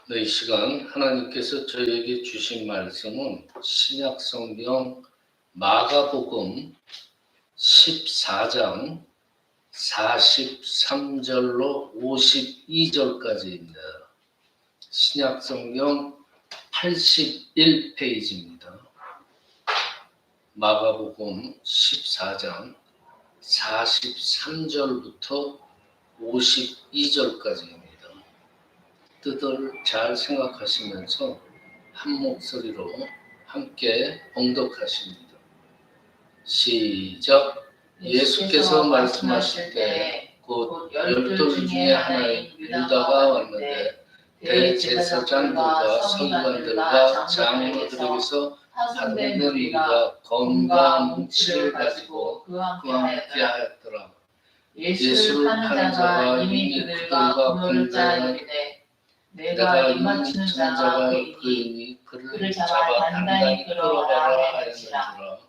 이 시간 하나님께서 저에게 주신 말씀은 신약 성경 마가복음 14장 43절로 52절까지입니다. 신약 성경 81페이지입니다. 마가복음 14장 43절부터 52절까지입니다. 뜻을 잘 생각하시면서 한 목소리로 함께 봉독하십니다. 시작. 예수께서 말씀하실 때 곧 12 중에 하나인 유다가 왔는데 대제사장들과 서기관들과 장로들에게서 파송된 무리가 검과 뭉치를 가지고 그와 함께 하였더라. 예수를 파는 자가 이미 그들과 분노를 짜내리되 내가 입맞추는 자가 그이니 그를 잡아 단단히 끌어가라 하였느니라.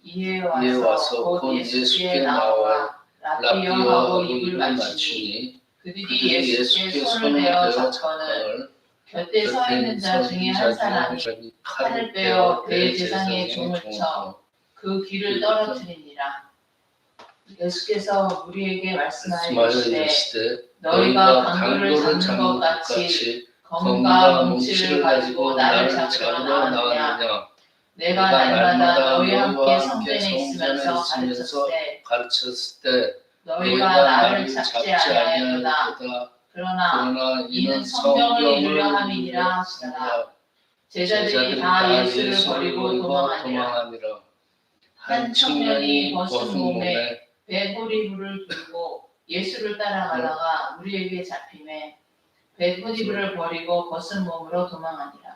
이에 와서 곧 예수께 나와 랍비여 하고 입을 맞추니 그들이 예수께 손을 대어 잡거늘 곁에 서 있는 자 중에 한 사람이 칼을 빼어 대제사장의 종을 쳐 그 귀를 떨어뜨리니라. 예수께서 우리에게 말씀하시되 너희가 강도를 잡는 것 같이 검과 뭉치를 가지고 나를 잡으러 나왔느냐. 내가 날마다 너희와 함께 성전에 있으면서 가르쳤을 때 너희가 나를 잡지 아니하였도다. 그러나 이는 성경을 이루려 함이니라 하시더라. 제자들이 다 예수를 버리고 도망하니라. 한 청년이 벗은 몸에 베고리불을 들고 예수를 따라가다가 우리에게 잡히매 베고리불을 버리고 벗은 몸으로 도망하니라.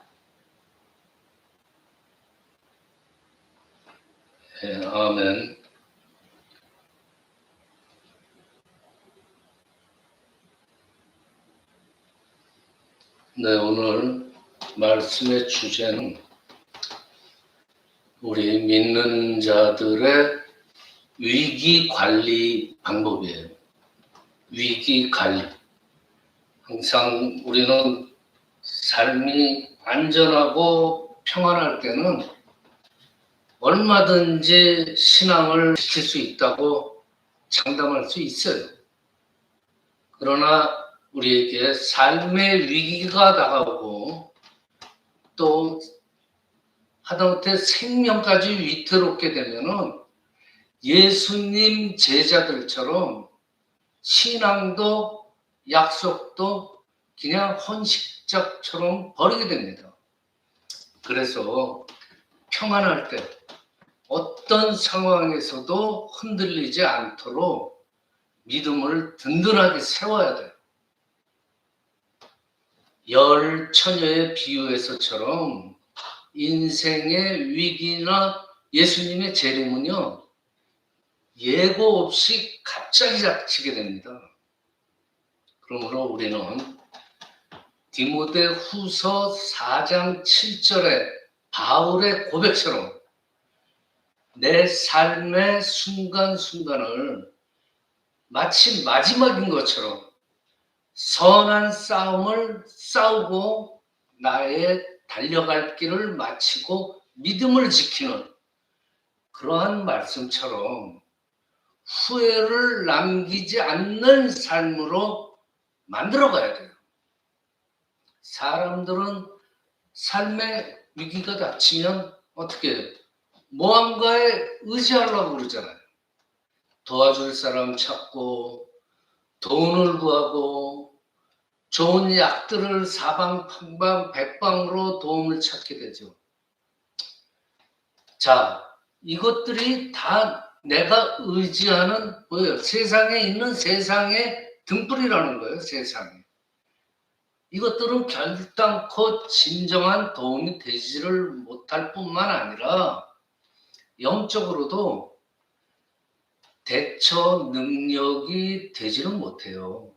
네, 아멘. 네, 오늘 말씀의 주제는 우리 믿는 자들의 위기 관리 방법이에요. 위기 관리. 항상 우리는 삶이 안전하고 평안할 때는 얼마든지 신앙을 지킬 수 있다고 장담할 수 있어요. 그러나 우리에게 삶의 위기가 다가오고 또 하다못해 생명까지 위태롭게 되면은 예수님 제자들처럼 신앙도 약속도 그냥 헌식작처럼 버리게 됩니다. 그래서 평안할 때 어떤 상황에서도 흔들리지 않도록 믿음을 든든하게 세워야 돼요. 열 처녀의 비유에서처럼 인생의 위기나 예수님의 재림은요, 예고 없이 갑자기 닥치게 됩니다. 그러므로 우리는 디모데 후서 4장 7절의 바울의 고백처럼 내 삶의 순간순간을 마치 마지막인 것처럼 선한 싸움을 싸우고 나의 달려갈 길을 마치고 믿음을 지키는 그러한 말씀처럼 후회를 남기지 않는 삶으로 만들어가야 돼요. 사람들은 삶의 위기가 닥치면 어떻게 해요? 무언가에 의지하려고 그러잖아요. 도와줄 사람 찾고 돈을 구하고 좋은 약들을 사방팔방 백방으로 도움을 찾게 되죠. 자, 이것들이 다 내가 의지하는 뭐예요? 세상에 있는 세상의 등불이라는 거예요. 세상에. 이것들은 결단코 진정한 도움이 되지를 못할 뿐만 아니라 영적으로도 대처 능력이 되지는 못해요.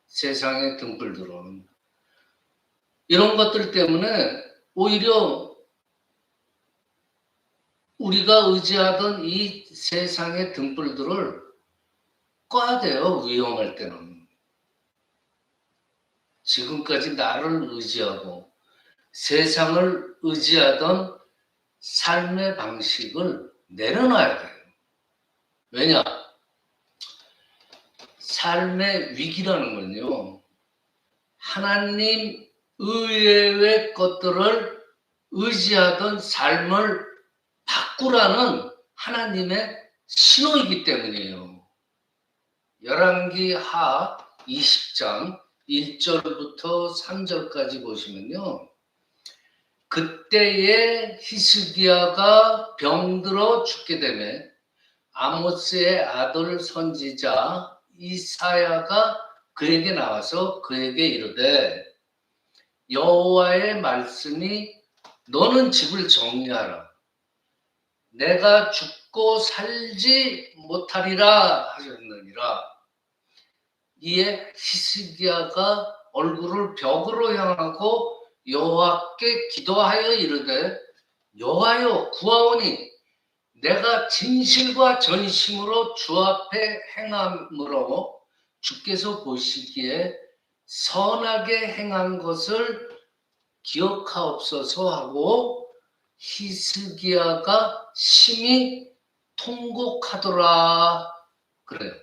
세상의 등불들은. 이런 것들 때문에 오히려 우리가 의지하던 이 세상의 등불들을 꺼야 돼요. 위험할 때는. 지금까지 나를 의지하고 세상을 의지하던 삶의 방식을 내려놔야 돼요. 왜냐? 삶의 위기라는 건요, 하나님 의외의 것들을 의지하던 삶을 바꾸라는 하나님의 신호이기 때문이에요. 열왕기 하 20장 1절부터 3절까지 보시면요, 그때에 히스기야가 병들어 죽게 되매 아모스의 아들 선지자 이사야가 그에게 나와서 그에게 이르되 여호와의 말씀이 너는 집을 정리하라. 내가 죽고 살지 못하리라 하셨느니라. 이에 히스기야가 얼굴을 벽으로 향하고 여호와께 기도하여 이르되 여호와여 구하오니 내가 진실과 전심으로 주 앞에 행함으로 주께서 보시기에 선하게 행한 것을 기억하옵소서 하고 히스기야가 심히 통곡하더라 그래요.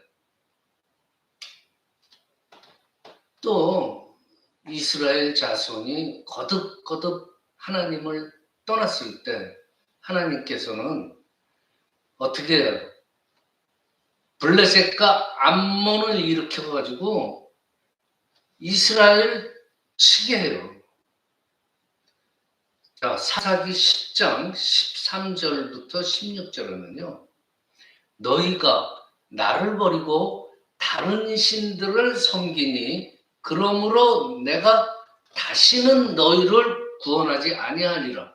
또 이스라엘 자손이 거듭거듭 하나님을 떠났을 때 하나님께서는 어떻게 해요? 블레셋과 암몬을 일으켜가지고 이스라엘 치게 해요. 자, 사사기 10장 13절부터 16절에는요. 너희가 나를 버리고 다른 신들을 섬기니 그러므로 내가 다시는 너희를 구원하지 아니하리라.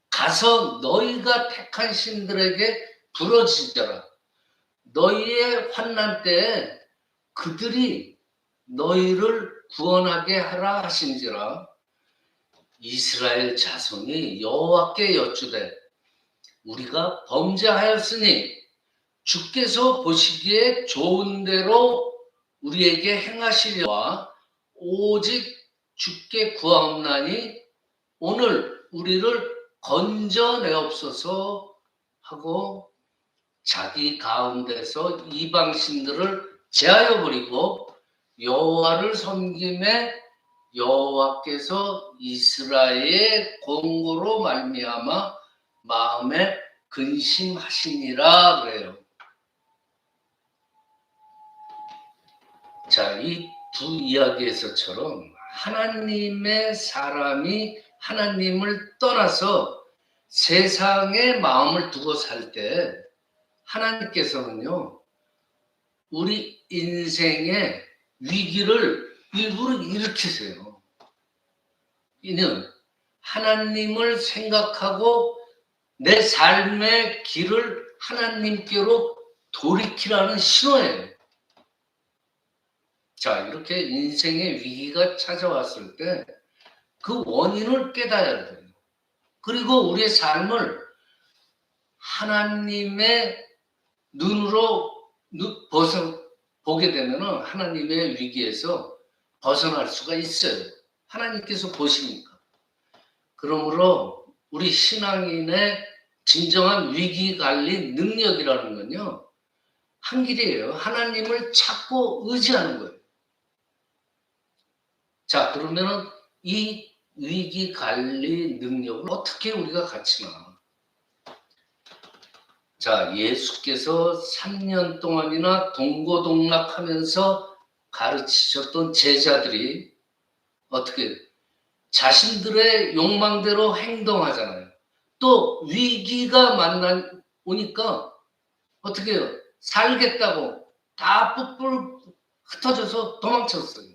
가서 너희가 택한 신들에게 부러지더라. 너희의 환난 때에 그들이 너희를 구원하게 하라 하신지라. 이스라엘 자손이 여호와께 여쭈되 우리가 범죄하였으니 주께서 보시기에 좋은 대로 우리에게 행하시려와 오직 주께 구하옵나니 오늘 우리를 건져내옵소서 하고 자기 가운데서 이방신들을 제하여 버리고 여호와를 섬김에 여호와께서 이스라엘의 공고로 말미암아 마음에 근심하시니라 그래요. 자, 이 두 이야기에서처럼 하나님의 사람이 하나님을 떠나서 세상에 마음을 두고 살 때 하나님께서는요, 우리 인생의 위기를 일부러 일으키세요. 이는 하나님을 생각하고 내 삶의 길을 하나님께로 돌이키라는 신호예요. 자, 이렇게 인생의 위기가 찾아왔을 때 그 원인을 깨달아야 돼요. 그리고 우리의 삶을 하나님의 눈으로 보게 되면 하나님의 위기에서 벗어날 수가 있어요. 하나님께서 보시니까. 그러므로 우리 신앙인의 진정한 위기관리 능력이라는 건요, 한 길이에요. 하나님을 찾고 의지하는 거예요. 자, 그러면은 이 위기관리 능력을 어떻게 우리가 갖추나? 자, 예수께서 3년 동안이나 동고동락하면서 가르치셨던 제자들이 어떻게 자신들의 욕망대로 행동하잖아요. 또 위기가 오니까 어떻게 해요? 살겠다고 다 뿔뿔 흩어져서 도망쳤어요.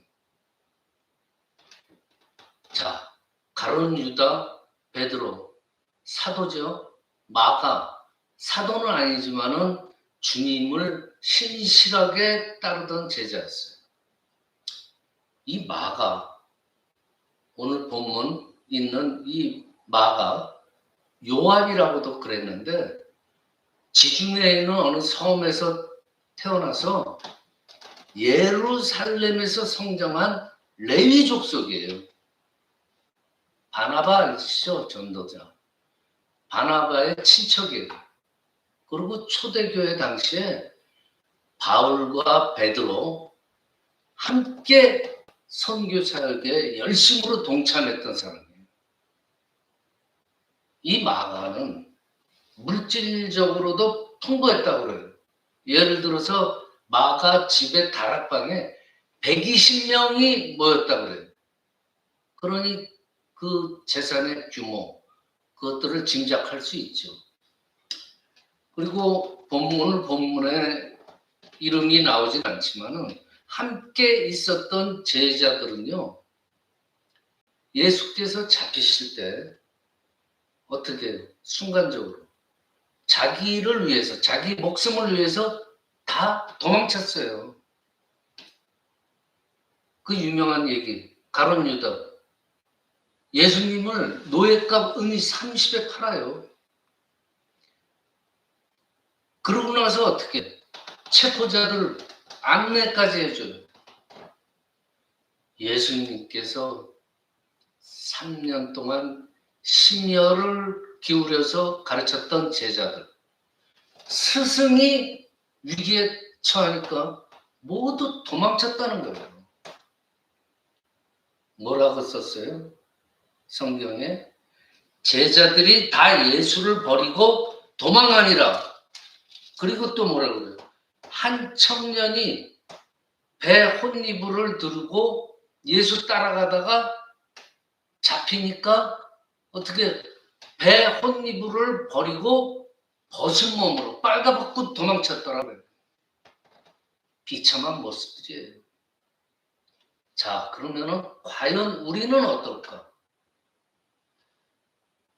자, 가룟 유다, 베드로, 사도죠. 마가, 사도는 아니지만은 주님을 신실하게 따르던 제자였어요. 이 마가, 오늘 본문 있는 이 마가, 요한이라고도 그랬는데 지중해에 있는 어느 섬에서 태어나서 예루살렘에서 성장한 레위 족속이에요. 바나바 아시죠? 전도자. 바나바의 친척이에요. 그리고 초대교회 당시에 바울과 베드로 함께 선교 사역에 열심으로 동참했던 사람이에요. 이 마가는 물질적으로도 풍부했다고 그래요. 예를 들어서 마가 집의 다락방에 120명이 모였다고 그래요. 그러니 그 재산의 규모, 그것들을 짐작할 수 있죠. 그리고 오늘 본문에 이름이 나오진 않지만은 함께 있었던 제자들은요, 예수께서 잡히실 때 어떻게 순간적으로 자기를 위해서, 자기 목숨을 위해서 다 도망쳤어요. 그 유명한 얘기, 가룟 유다. 예수님을 노예값 은이 30에 팔아요. 그러고 나서 어떻게 체포자들 안내까지 해줘요. 예수님께서 3년 동안 심혈을 기울여서 가르쳤던 제자들, 스승이 위기에 처하니까 모두 도망쳤다는 거예요. 뭐라고 썼어요? 성경에 제자들이 다 예수를 버리고 도망하니라. 그리고 또 뭐라고 그래요? 한 청년이 배 혼이불을 두르고 예수 따라가다가 잡히니까 어떻게 배 혼이불을 버리고 벗은 몸으로 빨가벗고 도망쳤더라고요. 비참한 모습들이에요. 자, 그러면은 과연 우리는 어떨까?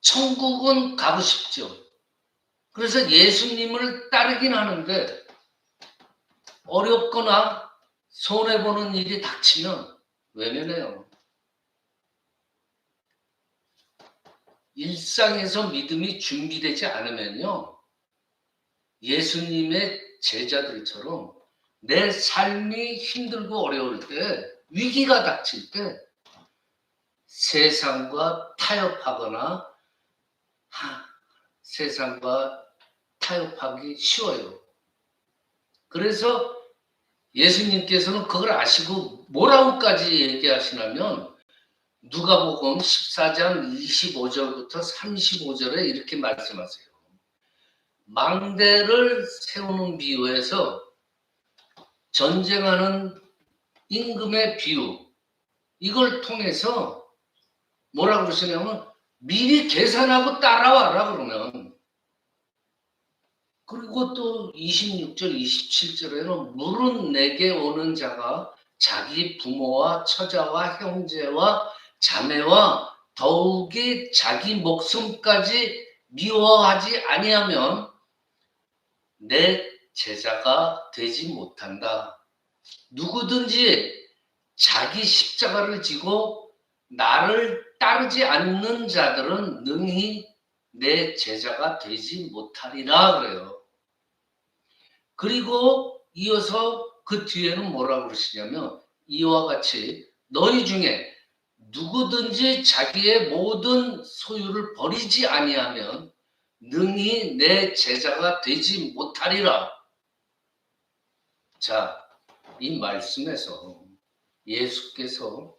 천국은 가고 싶죠. 그래서 예수님을 따르긴 하는데 어렵거나 손해보는 일이 닥치면 외면해요. 일상에서 믿음이 준비되지 않으면요, 예수님의 제자들처럼 내 삶이 힘들고 어려울 때, 위기가 닥칠 때 세상과 타협하거나 세상과 타협하기 쉬워요. 그래서 예수님께서는 그걸 아시고 뭐라고까지 얘기하시냐면 누가복음 14장 25절부터 35절에 이렇게 말씀하세요. 망대를 세우는 비유에서 전쟁하는 임금의 비유, 이걸 통해서 뭐라고 그러시냐면 미리 계산하고 따라와라 그러면. 그리고 또 26절, 27절에는 물은 내게 오는 자가 자기 부모와 처자와 형제와 자매와 더욱이 자기 목숨까지 미워하지 아니하면 내 제자가 되지 못한다. 누구든지 자기 십자가를 지고 나를 따르지 않는 자들은 능히 내 제자가 되지 못하리라 그래요. 그리고 이어서 그 뒤에는 뭐라고 그러시냐면 이와 같이 너희 중에 누구든지 자기의 모든 소유를 버리지 아니하면 능히 내 제자가 되지 못하리라. 자, 이 말씀에서 예수께서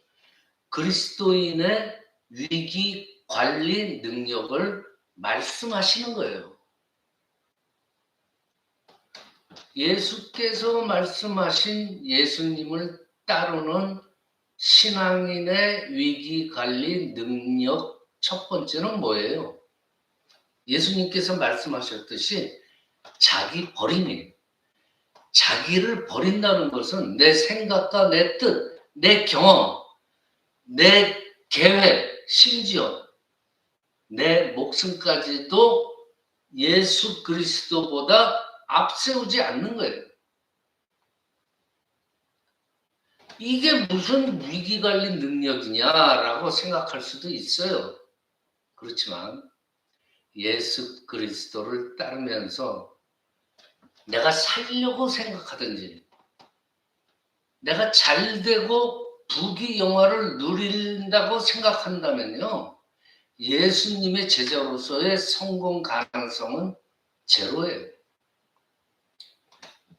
그리스도인의 위기 관리 능력을 말씀하시는 거예요. 예수께서 말씀하신 예수님을 따르는 신앙인의 위기 관리 능력 첫 번째는 뭐예요? 예수님께서 말씀하셨듯이 자기 버림이에요. 자기를 버린다는 것은 내 생각과 내 뜻, 내 경험, 내 계획, 심지어 내 목숨까지도 예수 그리스도보다 앞세우지 않는 거예요. 이게 무슨 위기관리 능력이냐라고 생각할 수도 있어요. 그렇지만 예수 그리스도를 따르면서 내가 살려고 생각하든지 내가 잘 되고 부귀 영화를 누린다고 생각한다면요, 예수님의 제자로서의 성공 가능성은 제로예요.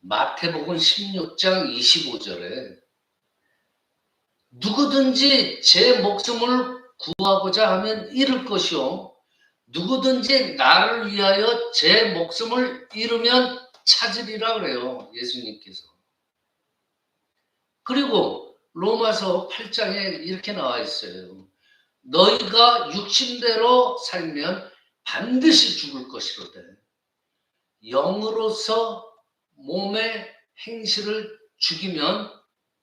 마태복음 16장 25절에 누구든지 제 목숨을 구하고자 하면 잃을 것이요, 누구든지 나를 위하여 제 목숨을 잃으면 찾으리라 그래요, 예수님께서. 그리고 로마서 8장에 이렇게 나와 있어요. 너희가 육신대로 살면 반드시 죽을 것이로되 영으로서 몸의 행실을 죽이면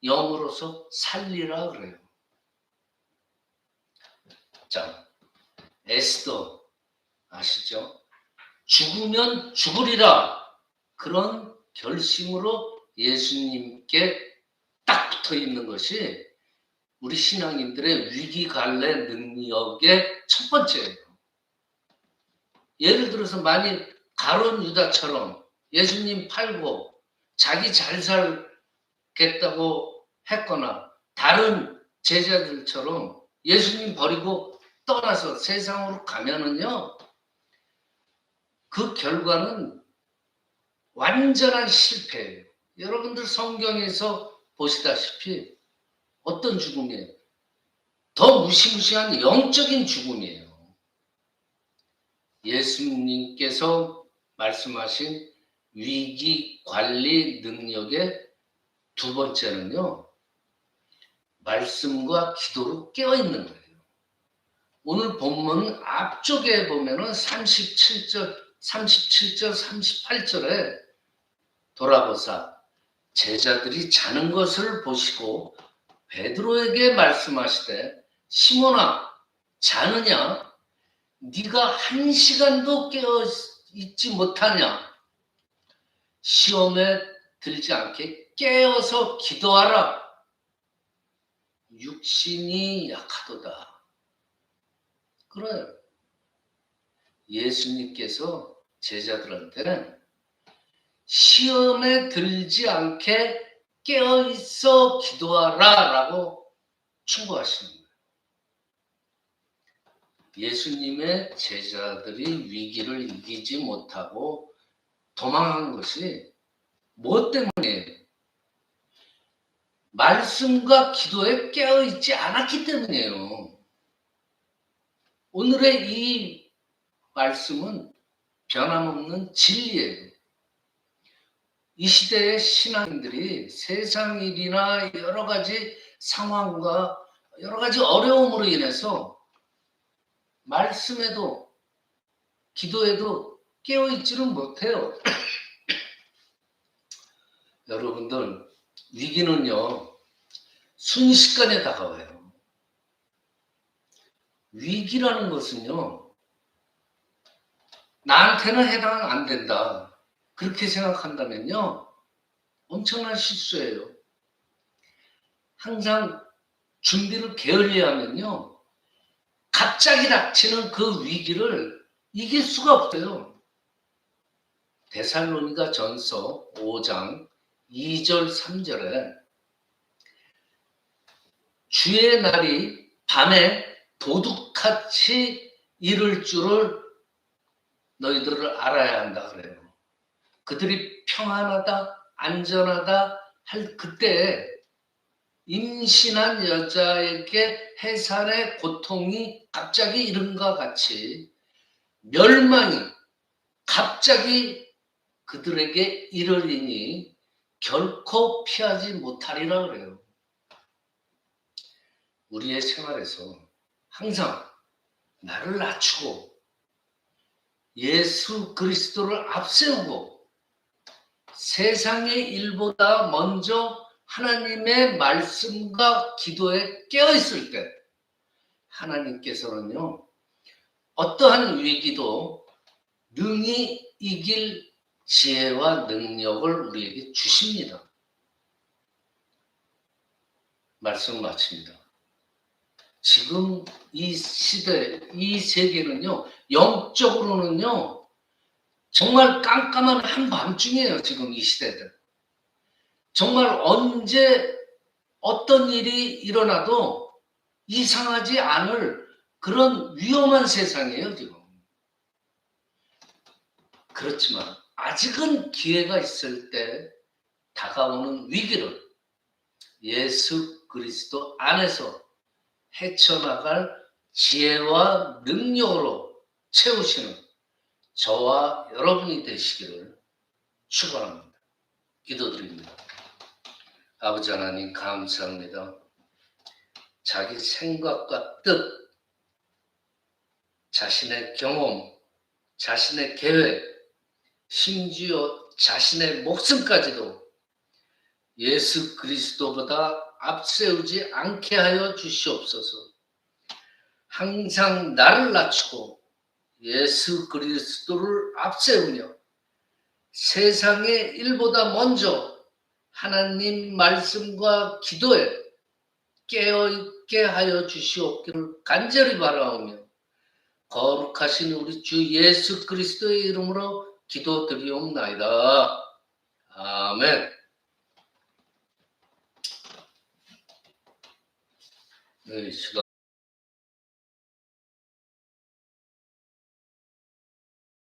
영으로서 살리라 그래요. 자, 에스더 아시죠? 죽으면 죽으리라, 그런 결심으로 예수님께 딱 붙어 있는 것이 우리 신앙인들의 위기관리 능력의 첫 번째예요. 예를 들어서 만일 가룟 유다처럼 예수님 팔고 자기 잘 살겠다고 했거나 다른 제자들처럼 예수님 버리고 떠나서 세상으로 가면은요, 그 결과는 완전한 실패예요. 여러분들 성경에서 보시다시피 어떤 죽음이에요? 더 무시무시한 영적인 죽음이에요. 예수님께서 말씀하신 위기 관리 능력의 두 번째는요, 말씀과 기도로 깨어있는 거예요. 오늘 본문 앞쪽에 보면은 37절, 38절에 돌아보사 제자들이 자는 것을 보시고 베드로에게 말씀하시되 시몬아 자느냐? 네가 1시간도 깨어있지 못하냐? 시험에 들지 않게 깨어서 기도하라. 육신이 약하도다. 그래요. 예수님께서 제자들한테는 시험에 들지 않게 깨어있어 기도하라 라고 충고하시는 거예요. 예수님의 제자들이 위기를 이기지 못하고 도망한 것이 뭐 때문이에요? 말씀과 기도에 깨어있지 않았기 때문이에요. 오늘의 이 말씀은 변함없는 진리예요. 이 시대의 신앙인들이 세상 일이나 여러 가지 상황과 여러 가지 어려움으로 인해서 말씀에도 기도에도 깨어있지는 못해요. 여러분들, 위기는요 순식간에 다가와요. 위기라는 것은요 나한테는 해당 안 된다 그렇게 생각한다면요 엄청난 실수예요. 항상 준비를 게을리하면요 갑자기 닥치는 그 위기를 이길 수가 없어요. 데살로니가 전서 5장 2절 3절에 주의 날이 밤에 도둑같이 이를 줄을 너희들을 알아야 한다 그래요. 그들이 평안하다 안전하다 할 그때 임신한 여자에게 해산의 고통이 갑자기 이른과 같이 멸망이 갑자기 그들에게 이르리니 결코 피하지 못하리라 그래요. 우리의 생활에서 항상 나를 낮추고 예수 그리스도를 앞세우고 세상의 일보다 먼저 하나님의 말씀과 기도에 깨어있을 때 하나님께서는요 어떠한 위기도 능히 이길 지혜와 능력을 우리에게 주십니다. 말씀 마칩니다. 지금 이 시대, 이 세계는요 영적으로는요 정말 깜깜한 한밤중이에요. 지금 이 시대들 정말 언제 어떤 일이 일어나도 이상하지 않을 그런 위험한 세상이에요, 지금. 그렇지만 아직은 기회가 있을 때 다가오는 위기를 예수 그리스도 안에서 헤쳐나갈 지혜와 능력으로 채우시는 저와 여러분이 되시기를 축원합니다. 기도드립니다. 아버지 하나님 감사합니다. 자기 생각과 뜻, 자신의 경험, 자신의 계획, 심지어 자신의 목숨까지도 예수 그리스도보다 앞세우지 않게 하여 주시옵소서. 항상 나를 낮추고 예수 그리스도를 앞세우며 세상의 일보다 먼저 하나님 말씀과 기도에 깨어있게 하여 주시옵기를 간절히 바라오며 거룩하신 우리 주 예수 그리스도의 이름으로 기도드리옵나이다. 아멘. 네,